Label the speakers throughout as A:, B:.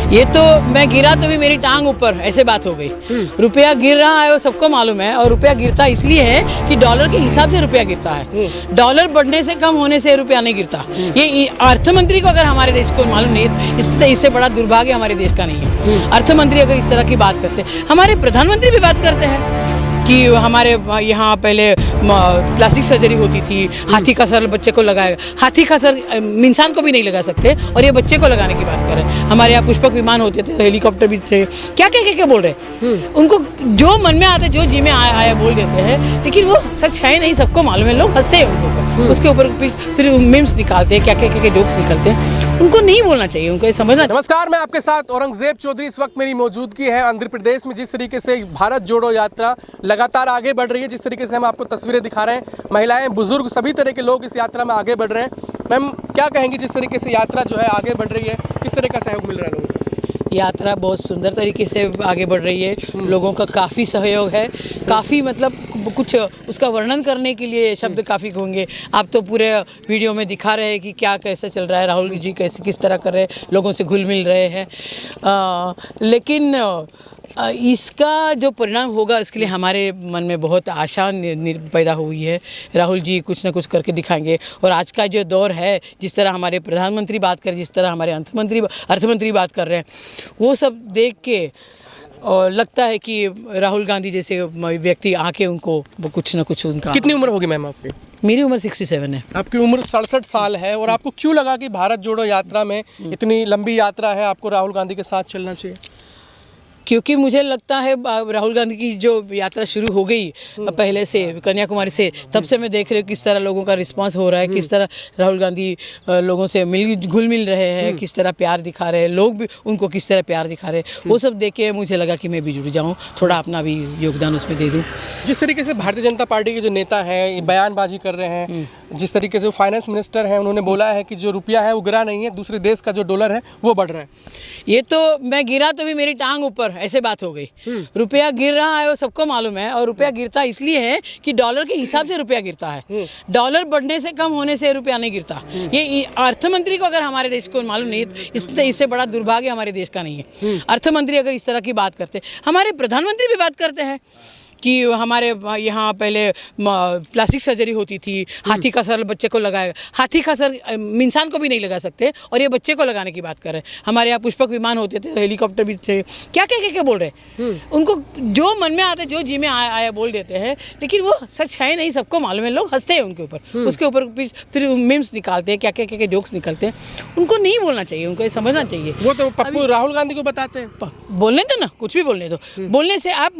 A: ये तो मैं गिरा तो भी मेरी टांग ऊपर, ऐसे बात हो गई। रुपया गिर रहा है वो सबको मालूम है, और रुपया गिरता इसलिए है कि डॉलर के हिसाब से रुपया गिरता है। डॉलर बढ़ने से कम होने से रुपया नहीं गिरता। ये अर्थ मंत्री को अगर हमारे देश को मालूम नहीं, इससे बड़ा दुर्भाग्य हमारे देश का नहीं है। अर्थ मंत्री अगर इस तरह की बात करते, हमारे प्रधानमंत्री भी बात करते हैं कि हमारे यहाँ पहले प्लास्टिक सर्जरी होती थी, हाथी का सर बच्चे को लगाएगा। हाथी का सर इंसान को भी नहीं लगा सकते, और ये बच्चे को लगाने की बात कर रहे हैं। हमारे यहाँ पुष्पक विमान होते थे, हेलीकॉप्टर भी थे, क्या क्या क्या क्या बोल रहे हैं। उनको जो मन में आता, जो जी में आया बोल देते हैं, लेकिन वो सच है नहीं, सबको मालूम है। लोग हंसते हैं उनके ऊपर, उसके ऊपर फिर मीम्स निकालते हैं, क्या क्या क्या जोक्स निकलते हैं। उनको नहीं बोलना चाहिए, उनको ये समझना।
B: नमस्कार, मैं आपके साथ औरंगजेब चौधरी। इस वक्त मेरी मौजूदगी है आंध्र प्रदेश में। जिस तरीके से भारत जोड़ो यात्रा लगातार आगे बढ़ रही है, जिस तरीके से हम आपको तस्वीरें दिखा रहे हैं, महिलाएं, बुजुर्ग, सभी तरह के लोग इस यात्रा में आगे बढ़ रहे हैं। मैम, क्या कहेंगी जिस तरीके से यात्रा जो है आगे बढ़ रही है, किस तरह का सहयोग मिल रहा है लोगों को?
A: यात्रा बहुत सुंदर तरीके से आगे बढ़ रही है। लोगों का काफ़ी सहयोग है, काफ़ी मतलब कुछ उसका वर्णन करने के लिए शब्द काफ़ी होंगे। आप तो पूरे वीडियो में दिखा रहे हैं कि क्या कैसे चल रहा है, राहुल जी कैसे किस तरह कर रहे हैं, लोगों से घुल मिल रहे हैं। लेकिन इसका जो परिणाम होगा, इसके लिए हमारे मन में बहुत आशा पैदा हुई है। राहुल जी कुछ ना कुछ करके दिखाएंगे, और आज का जो दौर है, जिस तरह हमारे प्रधानमंत्री बात कर रहे हैं, जिस तरह हमारे अर्थमंत्री बात कर रहे हैं, वो सब देख के और लगता है कि राहुल गांधी जैसे व्यक्ति आके उनको कुछ ना कुछ उनका।
B: कितनी उम्र होगी मैम आपकी?
A: मेरी उम्र 67 है।
B: आपकी उम्र 67 साल है, और आपको क्यों लगा कि भारत जोड़ो यात्रा में, इतनी लंबी यात्रा है, आपको राहुल गांधी के साथ चलना चाहिए?
A: क्योंकि मुझे लगता है राहुल गांधी की जो यात्रा शुरू हो गई पहले से कन्याकुमारी से, तब से मैं देख रही हूँ किस तरह लोगों का रिस्पांस हो रहा है, किस तरह राहुल गांधी लोगों से घुल मिल रहे हैं, किस तरह प्यार दिखा रहे हैं, लोग भी उनको किस तरह प्यार दिखा रहे हैं। वो सब देख के मुझे लगा कि मैं भी जुड़ जाऊँ, थोड़ा अपना भी योगदान उसमें दे दूँ।
B: जिस तरीके से भारतीय जनता पार्टी के जो नेता हैं बयानबाजी कर रहे हैं, जिस तरीके से फाइनेंस मिनिस्टर हैं, उन्होंने बोला है कि जो रुपया है वो गिरा नहीं है, दूसरे देश का जो डॉलर है वो बढ़ रहा है।
A: ये तो मैं गिरा तो भी मेरी टांग ऊपर, ऐसे बात हो गई। रुपया गिर रहा है वो सबको मालूम है, और रुपया गिरता इसलिए है कि डॉलर के हिसाब से रुपया गिरता है। डॉलर बढ़ने से कम होने से रुपया नहीं गिरता। ये अर्थ मंत्री को अगर हमारे देश को मालूम नहीं, इससे बड़ा दुर्भाग्य हमारे देश का नहीं है। अर्थ मंत्री अगर इस तरह की बात करते, हमारे प्रधानमंत्री भी बात करते हैं कि हमारे यहाँ पहले प्लास्टिक सर्जरी होती थी, हाथी का सर बच्चे को लगाएगा। हाथी का सर इंसान को भी नहीं लगा सकते, और ये बच्चे को लगाने की बात कर रहे हैं। हमारे यहाँ पुष्पक विमान होते थे, हेलीकॉप्टर भी थे, क्या क्या क्या क्या बोल रहे हैं। उनको जो मन में आता, जो जी में आया बोल देते हैं, लेकिन वो सच है नहीं, सबको मालूम है। लोग हंसते हैं उनके ऊपर, उसके ऊपर फिर मीम्स निकालते हैं, क्या क्या क्या क्या जोक्स निकलते हैं। उनको नहीं बोलना चाहिए, उनको ये समझना चाहिए।
B: वो तो पप्पू राहुल गांधी को बताते हैं।
A: बोलने दो ना, कुछ भी बोलने दो। बोलने से आप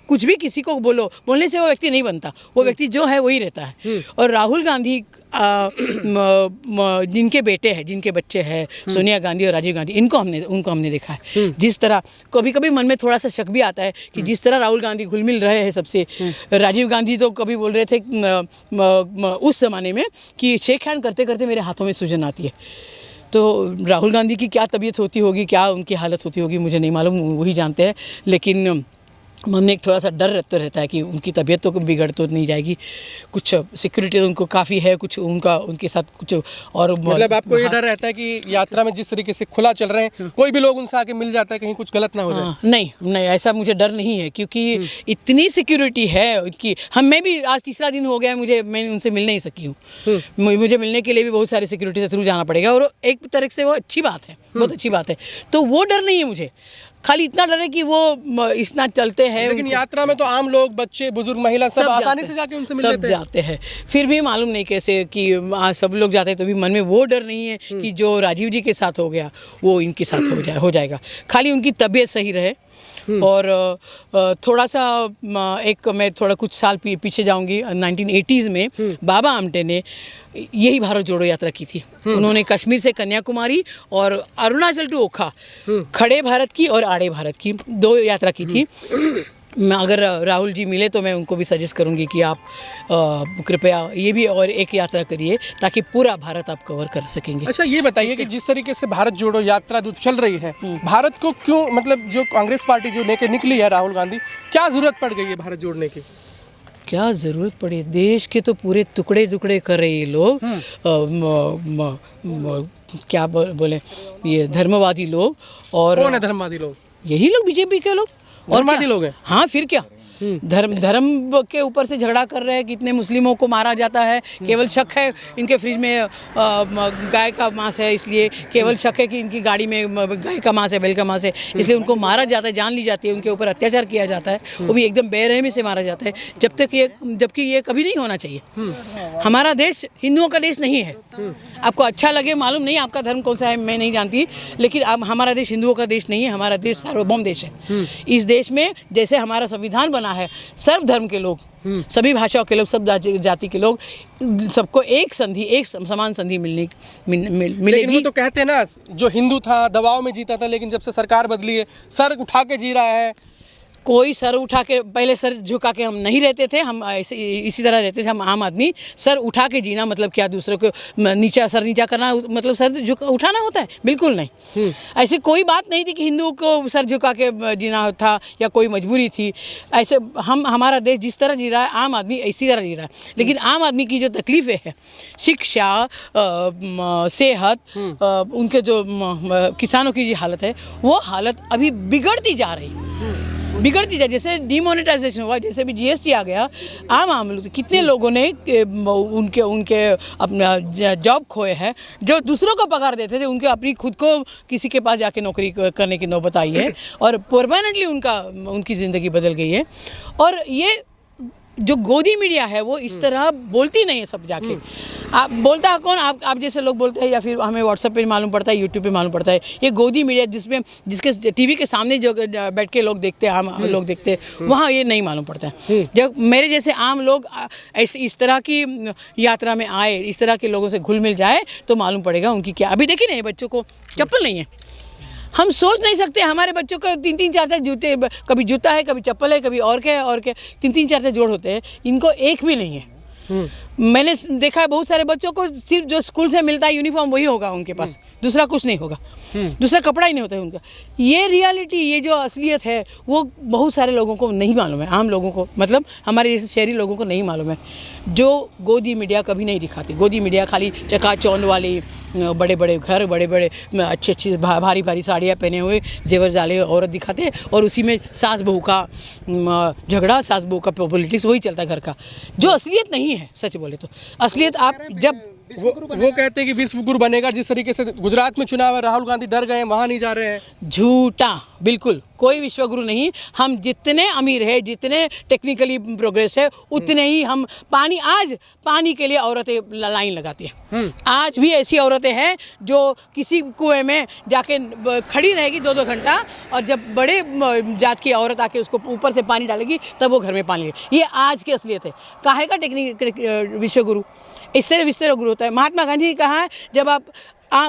A: कुछ भी किसी को बोलने से वो व्यक्ति नहीं बनता, वो व्यक्ति जो है वही रहता है। और राहुल गांधी जिनके बेटे हैं, जिनके बच्चे हैं, सोनिया गांधी और राजीव गांधी, उनको हमने देखा है। जिस तरह कभी कभी मन में थोड़ा सा शक भी आता है कि जिस तरह राहुल गांधी घुल मिल रहे हैं सबसे, राजीव गांधी तो कभी बोल रहे थे उस जमाने में कि शेक हैंड करते करते मेरे हाथों में सूजन आती है। तो राहुल गांधी की क्या तबीयत होती होगी, क्या उनकी हालत होती होगी, मुझे नहीं मालूम, वही जानते हैं। लेकिन मन में एक थोड़ा सा डर रहता है कि उनकी तबीयत तो बिगड़ तो नहीं जाएगी। कुछ सिक्योरिटी उनको काफ़ी है, कुछ उनके साथ कुछ और
B: मतलब आपको ये डर रहता है कि यात्रा में जिस तरीके से खुला चल रहे हैं, कोई भी लोग उनसे आके मिल जाता है, कहीं कुछ गलत ना हो जाए।
A: नहीं, ऐसा मुझे डर नहीं है, क्योंकि इतनी सिक्योरिटी है उनकी। मैं भी आज तीसरा दिन हो गया है, मैं उनसे मिल नहीं सकी हूँ। मुझे मिलने के लिए भी बहुत सारे सिक्योरिटी के थ्रू जाना पड़ेगा, और एक तरह से वो अच्छी बात है, बहुत अच्छी बात है। तो वो डर नहीं है मुझे, खाली इतना डर है कि वो इतना चलते हैं।
B: लेकिन यात्रा में तो आम लोग, बच्चे, बुजुर्ग, महिला सब आसानी से जाके उनसे मिल लेते हैं।
A: जाते हैं, फिर भी मालूम नहीं कैसे कि सब लोग जाते हैं, तो भी मन में वो डर नहीं है कि जो राजीव जी के साथ हो गया वो इनके साथ हो जाएगा। खाली उनकी तबीयत सही रहे। और थोड़ा सा मैं थोड़ा कुछ साल पीछे जाऊंगी। 1980s में बाबा आमटे ने यही भारत जोड़ो यात्रा की थी। उन्होंने कश्मीर से कन्याकुमारी और अरुणाचल टू ओखा, खड़े भारत की और आड़े भारत की 2 यात्रा की थी। मैं अगर राहुल जी मिले तो मैं उनको भी सजेस्ट करूंगी कि आप कृपया ये भी और एक यात्रा करिए, ताकि पूरा भारत आप कवर कर सकेंगे।
B: अच्छा, ये बताइए कि जिस तरीके से भारत जोड़ो यात्रा जो चल रही है, भारत को क्यों, मतलब जो कांग्रेस पार्टी जो लेके निकली है राहुल गांधी, क्या जरूरत पड़ गई है भारत जोड़ने की?
A: क्या ज़रूरत पड़ी? देश के तो पूरे टुकड़े कर रहे ये लोग। क्या बोले, ये धर्मवादी लोग। और
B: कौन है धर्मवादी लोग?
A: यही लोग, बीजेपी के लोग।
B: धर्मवादी लोग हैं?
A: हाँ, फिर क्या, धर्म के ऊपर से झगड़ा कर रहे हैं। कितने मुस्लिमों को मारा जाता है, केवल शक है इनके फ्रिज में गाय का मांस है, इसलिए केवल शक है कि इनकी गाड़ी में गाय का मांस है, बैल का मांस है, इसलिए उनको मारा जाता है, जान ली जाती है, उनके ऊपर अत्याचार किया जाता है, वो भी एकदम बेरहमी से मारा जाता है। जबकि ये कभी नहीं होना चाहिए। हमारा देश हिंदुओं का देश नहीं है। आपको अच्छा लगे, मालूम नहीं आपका धर्म कौन सा है, मैं नहीं जानती, लेकिन अब हमारा देश हिंदुओं का देश नहीं है। हमारा देश सार्वभौम देश है। इस देश में जैसे हमारा संविधान बना है, सर्व धर्म के लोग, सभी भाषाओं के लोग, सब जाति के लोग, सबको एक समान संधि मिलेगी।
B: लेकिन वो तो कहते हैं ना, जो हिंदू था दबाव में जीता था, लेकिन जब से सरकार बदली है सर उठा के जी रहा है।
A: कोई सर उठा के, पहले सर झुका के हम नहीं रहते थे, हम ऐसे इसी तरह रहते थे। हम आम आदमी सर उठा के जीना मतलब क्या, दूसरे को सर नीचा करना मतलब सर उठाना होता है? बिल्कुल नहीं। ऐसी कोई बात नहीं थी कि हिंदुओं को सर झुका के जीना था या कोई मजबूरी थी। ऐसे हमारा देश जिस तरह जी रहा है, आम आदमी इसी तरह जी रहा है। लेकिन आम आदमी की जो तकलीफ़ें हैं, शिक्षा, सेहत, उनके जो किसानों की जो हालत है, वो हालत अभी बिगड़ती जा रही, बिगड़ती जाए। जैसे डिमोनेटाइजेशन हुआ, जैसे भी जीएसटी आ गया, आम लोग, कितने लोगों ने उनके अपना जॉब खोए हैं। जो दूसरों को पगार देते थे, उनके अपनी खुद को किसी के पास जाके नौकरी करने की नौबत आई है, और परमानेंटली उनकी ज़िंदगी बदल गई है। और ये जो गोदी मीडिया है वो इस तरह बोलती नहीं है सब जाके। आप बोलता है कौन? आप जैसे लोग बोलते हैं, या फिर हमें व्हाट्सएप पे मालूम पड़ता है, यूट्यूब पे मालूम पड़ता है। ये गोदी मीडिया जिसके टीवी के सामने जो बैठ के लोग देखते हैं, आम लोग देखते हैं, वहाँ ये नहीं मालूम पड़ता है। जब मेरे जैसे आम लोग ऐसे इस तरह की यात्रा में आए, इस तरह के लोगों से घुल मिल जाए, तो मालूम पड़ेगा उनकी क्या। अभी देखिए ना, बच्चों को चप्पल नहीं है। हम सोच नहीं सकते, हमारे बच्चों को 3-3 4-4 जूते, कभी जूता है, कभी चप्पल है, कभी और क्या है, और क्या 3-3 4-4 जोड़ होते हैं, इनको एक भी नहीं है। मैंने देखा है बहुत सारे बच्चों को सिर्फ जो स्कूल से मिलता है यूनिफॉर्म वही होगा उनके पास, दूसरा कुछ नहीं होगा, दूसरा कपड़ा ही नहीं होता है उनका। ये रियलिटी, ये जो असलियत है, वो बहुत सारे लोगों को नहीं मालूम है। आम लोगों को, मतलब हमारे जैसे शहरी लोगों को नहीं मालूम है, जो गोदी मीडिया कभी नहीं दिखाती। गोदी मीडिया खाली चकाचौंध वाली, बड़े बड़े घर, बड़े बड़े अच्छी भारी भारी साड़ियाँ पहने हुए, जेवर जाले औरत दिखाते हैं, और उसी में सास बहू का झगड़ा, सास बहू का पॉलिटिक्स, वही चलता है घर का। जो असलियत नहीं है, सच बोले तो असलियत आप जब
B: वो कहते हैं कि विश्व गुरु बनेगा। जिस तरीके से गुजरात में चुनाव है, राहुल गांधी डर गए हैं, वहाँ नहीं जा रहे हैं। झूठा, बिल्कुल कोई विश्वगुरु नहीं। हम जितने अमीर है, जितने टेक्निकली प्रोग्रेस है, उतने ही हम पानी के लिए औरतें लाइन लगाती हैं। आज भी ऐसी औरतें हैं जो किसी कुएं में जाके खड़ी रहेगी 2-2 घंटा, और जब बड़े जात की औरत आके उसको ऊपर से पानी डालेगी, तब वो घर में पानी लेगी। ये आज की असलियत है। काहे का टेक्निक विश्वगुरु? इस तरह गुरु होता है। महात्मा गांधी ने कहा है, जब आप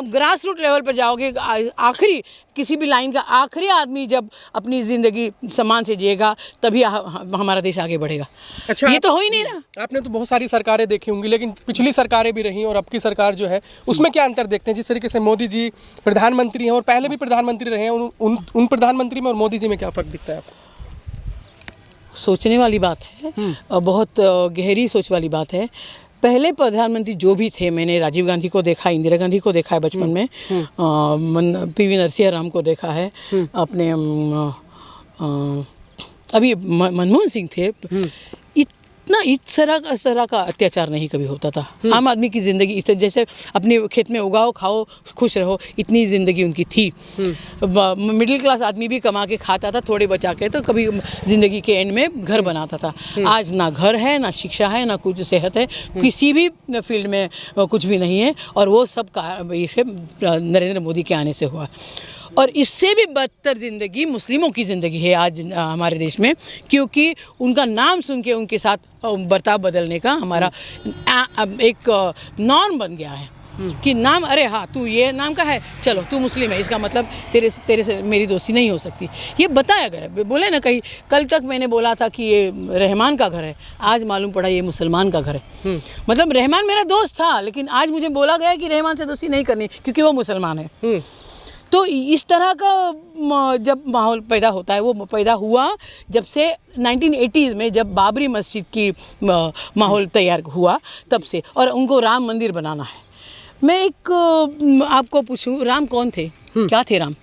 B: ग्रास रूट लेवल पर जाओगे, आखिरी किसी भी लाइन का आखिरी आदमी जब अपनी ज़िंदगी सम्मान से जिएगा, तभी हमारा देश आगे बढ़ेगा। अच्छा,
A: ये तो हो ही नहीं रहा।
B: आपने तो बहुत सारी सरकारें देखी होंगी, लेकिन पिछली सरकारें भी रही और अब की सरकार जो है, उसमें क्या अंतर देखते हैं? जिस तरीके से मोदी जी प्रधानमंत्री हैं और पहले भी प्रधानमंत्री रहे हैं, उन प्रधानमंत्री में और मोदी जी में क्या फ़र्क दिखता है आपको?
A: सोचने वाली बात है, बहुत गहरी सोच वाली बात है। पहले प्रधानमंत्री जो भी थे, मैंने राजीव गांधी को देखा, इंदिरा गांधी को देखा है बचपन में, पीवी नरसिम्हा राव को देखा है, अपने अभी मनमोहन सिंह थे। इस तरह का अत्याचार नहीं कभी होता था। आम आदमी की ज़िंदगी इस जैसे अपने खेत में उगाओ, खाओ, खुश रहो, इतनी ज़िंदगी उनकी थी। मिडिल क्लास आदमी भी कमा के खाता था, थोड़े बचा के, तो कभी ज़िंदगी के एंड में घर बनाता था। आज ना घर है, ना शिक्षा है, ना कुछ सेहत है, किसी भी फील्ड में कुछ भी नहीं है। और वो सब इसे नरेंद्र मोदी के आने से हुआ। और इससे भी बदतर ज़िंदगी मुस्लिमों की ज़िंदगी है आज हमारे देश में, क्योंकि उनका नाम सुन के उनके साथ बर्ताव बदलने का हमारा एक नॉर्म बन गया है कि नाम, अरे हाँ तू ये नाम का है, चलो तू मुस्लिम है, इसका मतलब तेरे से मेरी दोस्ती नहीं हो सकती। ये बताया गया, बोले ना कहीं, कल तक मैंने बोला था कि ये रहमान का घर है, आज मालूम पड़ा ये मुसलमान का घर है। मतलब रहमान मेरा दोस्त था, लेकिन आज मुझे बोला गया कि रहमान से दोस्ती नहीं करनी क्योंकि वो मुसलमान है। तो इस तरह का जब माहौल पैदा होता है, वो पैदा हुआ जब से 1980s में, जब बाबरी मस्जिद की माहौल तैयार हुआ तब से। और उनको राम मंदिर बनाना है, मैं एक आपको पूछूं, राम कौन थे? क्या थे राम?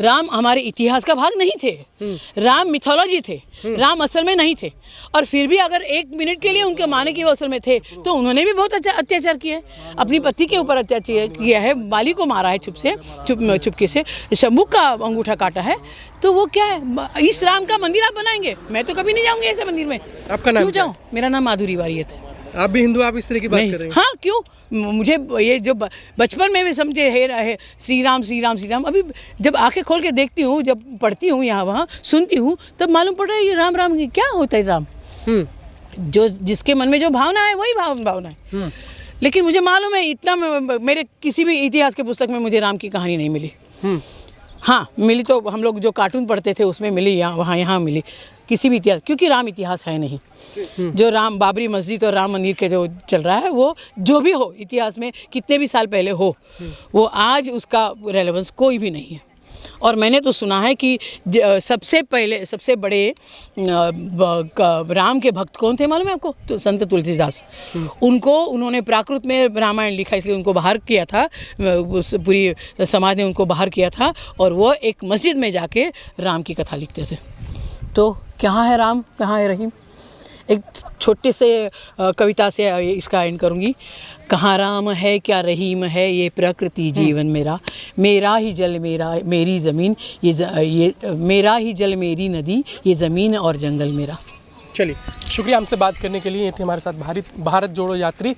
A: राम हमारे इतिहास का भाग नहीं थे। राम मिथोलॉजी थे। राम असल में नहीं थे। और फिर भी अगर एक मिनट के लिए उनके माने कि वो असल में थे, तो उन्होंने भी बहुत अत्याचार किया है। अपनी पति के ऊपर अत्याचार किया है, बाली को मारा है चुपके से, शंभू का अंगूठा काटा है। तो वो क्या है, इस राम का मंदिर आप बनाएंगे? मैं तो कभी नहीं जाऊंगी ऐसे मंदिर में।
B: आपका नाम
A: क्यों
B: क्या
A: जाऊँ? मेरा नाम माधुरी वारियत है।
B: आप भी हिंदू, आप इस तरह की बात कर रहे हैं?
A: हाँ, क्यों? मुझे ये जो बचपन में भी समझे है श्री राम श्री राम श्री राम, अभी जब आंखें खोल के देखती हूँ, जब पढ़ती हूँ, यहाँ वहाँ सुनती हूँ, तब मालूम पड़ रहा है ये राम राम क्या होता है। राम जो जिसके मन में जो भावना है वही भावना है। लेकिन मुझे मालूम है इतना, मेरे किसी भी इतिहास के पुस्तक में मुझे राम की कहानी नहीं मिली। हाँ मिली तो हम लोग जो कार्टून पढ़ते थे उसमें मिली, यहाँ मिली, किसी भी इतिहास, क्योंकि राम इतिहास है नहीं। जो राम बाबरी मस्जिद और राम मंदिर के जो चल रहा है, वो जो भी हो इतिहास में कितने भी साल पहले हो, वो आज उसका रेलेवेंस कोई भी नहीं है। और मैंने तो सुना है कि सबसे बड़े राम के भक्त कौन थे मालूम है आपको? तो संत तुलसीदास। उन्होंने प्राकृत में रामायण लिखा, इसलिए उनको बाहर किया था, पूरी समाज ने उनको बाहर किया था, और वो एक मस्जिद में जाके राम की कथा लिखते थे। तो कहाँ है राम, कहाँ है रहीम? एक छोटे से कविता से इसका एंड करूँगी। कहाँ राम है, क्या रहीम है, ये प्रकृति जीवन मेरा, मेरा ही जल मेरी ज़मीन, ये मेरा ही जल मेरी नदी, ये ज़मीन और जंगल मेरा।
B: चलिए, शुक्रिया हमसे बात करने के लिए। ये थे हमारे साथ भारत जोड़ो यात्री।